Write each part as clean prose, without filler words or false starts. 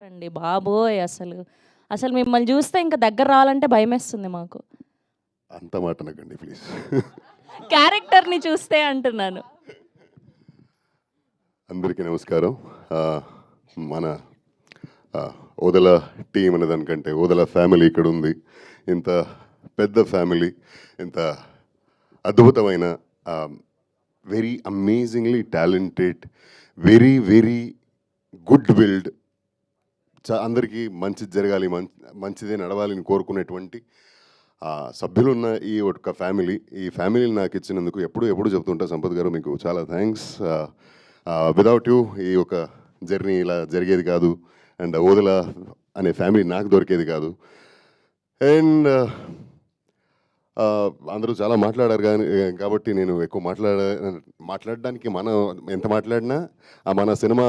అండి బాబోయ్! అసలు మిమ్మల్ని చూస్తే ఇంక దగ్గర రావాలంటే భయమేస్తుంది మాకు. అంత మాట అనకండి ప్లీజ్. క్యారెక్టర్‌ని చూస్తే అంటున్నాను. అందరికీ నమస్కారం. మన ఓదెల టీం అనే దానికంటే ఓదెల ఫ్యామిలీ ఇక్కడ ఉంది. ఇంత పెద్ద ఫ్యామిలీ, ఇంత అద్భుతమైన very amazingly talented, very very good wild, అందరికీ మంచి జరగాలి, మంచిదే నడవాలని కోరుకునేటువంటి సభ్యులున్న ఈ ఒక ఫ్యామిలీ, ఈ ఫ్యామిలీని నాకు ఇచ్చినందుకు ఎప్పుడు చెప్తుంటా సంపత్ గారు మీకు చాలా థ్యాంక్స్. విదౌట్ యూ ఈ ఒక జర్నీ ఇలా జరిగేది కాదు, అండ్ ఓదెల అనే ఫ్యామిలీ నాకు దొరికేది కాదు. అండ్ అందరూ చాలా మాట్లాడారు కాబట్టి నేను ఎక్కువ మాట్లాడడానికి మనం ఎంత మాట్లాడినా మన సినిమా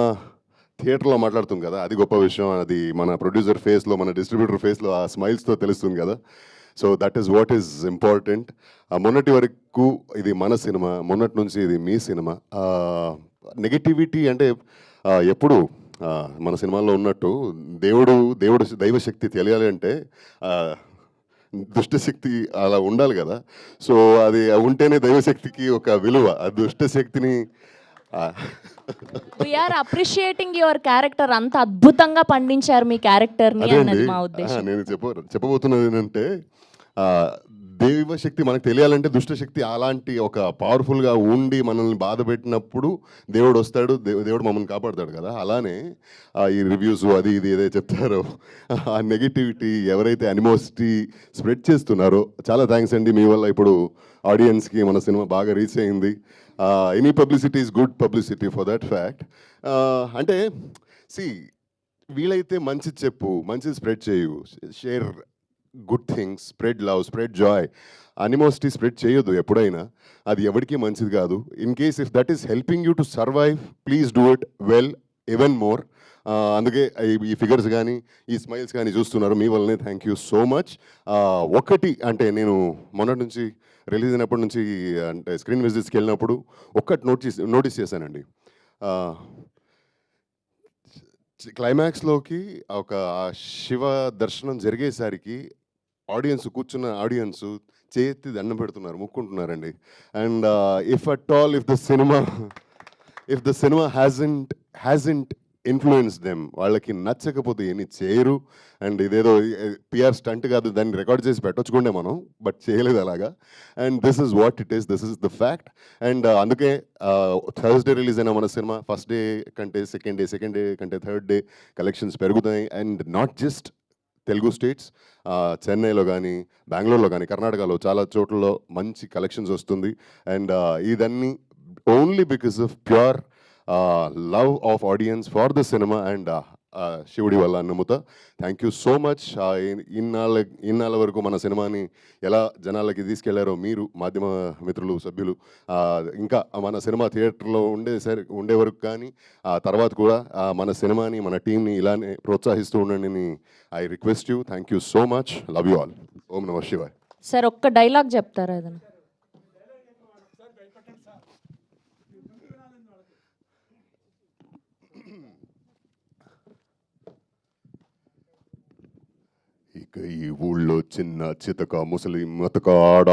థియేటర్లో మాట్లాడుతుంది కదా, అది గొప్ప విషయం. అది మన ప్రొడ్యూసర్ ఫేస్లో, మన డిస్ట్రిబ్యూటర్ ఫేస్లో ఆ స్మైల్స్తో తెలుస్తుంది కదా. So that is what is important. మొన్నటి వరకు ఇది మన సినిమా, మొన్నటి నుంచి ఇది మీ సినిమా. నెగటివిటీ అంటే ఎప్పుడు మన సినిమాల్లో ఉన్నట్టు దైవశక్తి తెలియాలి అంటే దుష్టశక్తి అలా ఉండాలి కదా. సో అది ఉంటేనే దైవశక్తికి ఒక విలువ. ఆ దుష్టశక్తిని వీఆర్ అప్రిషియేటింగ్ యువర్ క్యారెక్టర్. అంత అద్భుతంగా పండించారు మీ క్యారెక్టర్ని అన్నది మా ఉద్దేశం. నేను చెప్పబోతున్నది ఏంటంటే దైవశక్తి మనకు తెలియాలంటే దుష్టశక్తి అలాంటి ఒక పవర్ఫుల్గా ఉండి మనల్ని బాధ పెట్టినప్పుడు దేవుడు వస్తాడు, దేవుడు మమ్మల్ని కాపాడుతాడు కదా. అలానే ఈ రివ్యూస్ అది ఇది ఏదైతే చెప్తారో ఆ నెగిటివిటీ, ఎవరైతే అనిమోసిటీ స్ప్రెడ్ చేస్తున్నారో చాలా థ్యాంక్స్ అండి. మీ వల్ల ఇప్పుడు ఆడియన్స్కి మన సినిమా బాగా రీచ్ అయింది. Any publicity is good publicity for that fact. అంటే వీలైతే మంచి చెప్పు, మంచి స్ప్రెడ్ చేయు, share good things, spread love, spread joy. Animosity spread చేయొద్దు ఎప్పుడైనా, అది ఎవరికి మంచిది కాదు. In case if that is helping you to survive, please do it well, even more. అందుకే ఈ ఫిగర్స్ కానీ ఈ స్మైల్స్ కానీ చూస్తున్నారు, మీ వల్లనే. Thank you so much. ఒకటి అంటే నేను మొన్నటి నుంచి రిలీజ్ అయినప్పటి నుంచి అంటే స్క్రీన్ విజిట్స్కి వెళ్ళినప్పుడు ఒక్కటి నోటీస్ చేశానండి. క్లైమాక్స్లోకి ఒక శివ దర్శనం జరిగేసరికి కూర్చున్న ఆడియన్స్ చేతి దండం పెడుతున్నారు, ముక్కుంటున్నారండి. And if the cinema hasn't influence them, వాళ్ళకి నచ్చకపోతే ఏమి చేయరు. అండ్ ఇదేదో పిఆర్ స్టంట్ కాదు, దాన్ని రికార్డ్ చేసి పెట్టొచ్చుకుండే మనం, బట్ చేయలేదు అలాగా. And this is what it is, this is the fact. And అందుకే థర్స్డే రిలీజ్ అయిన మన సినిమా ఫస్ట్ డే కంటే సెకండ్ డే కంటే థర్డ్ డే కలెక్షన్స్ పెరుగుతాయి. And not just Telugu states, చెన్నైలో కానీ, బెంగళూరులో కానీ, కర్ణాటకలో చాలా చోట్లలో మంచి కలెక్షన్స్ వస్తుంది. అండ్ ఇదన్నీ only because of pure love of audience for the cinema and శివుడి వల్ల నమ్ముతా. Thank you so much. ఇన్నాళ్ళ వరకు మన సినిమాని ఎలా జనాలకి తీసుకెళ్లారో మీరు, మాధ్యమ మిత్రులు, సభ్యులు, ఇంకా మన సినిమా థియేటర్లో ఉండే వరకు కానీ తర్వాత కూడా మన సినిమాని, మన టీంని ఇలానే ప్రోత్సహిస్తూ ఉండండి. I request you. Thank you so much. Love you all. ఓం నమః శివాయ్. సార్ ఒక్క డైలాగ్ చెప్తారా ఏదైనా? ఇక ఈ ఊళ్ళో చిన్న చితక ముసలి మతక ఆడ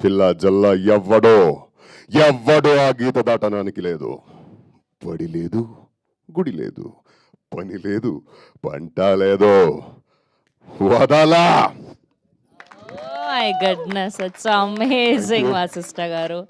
పిల్ల జల్ల ఎవ్వడో ఆ గీత దాటడానికి లేదు. పడి లేదు, గుడి లేదు, పని లేదు, పంట లేదు, వదలా. మై గుడ్నెస్, ఇట్స్ అమేజింగ్ మా సిస్టర్ గారు.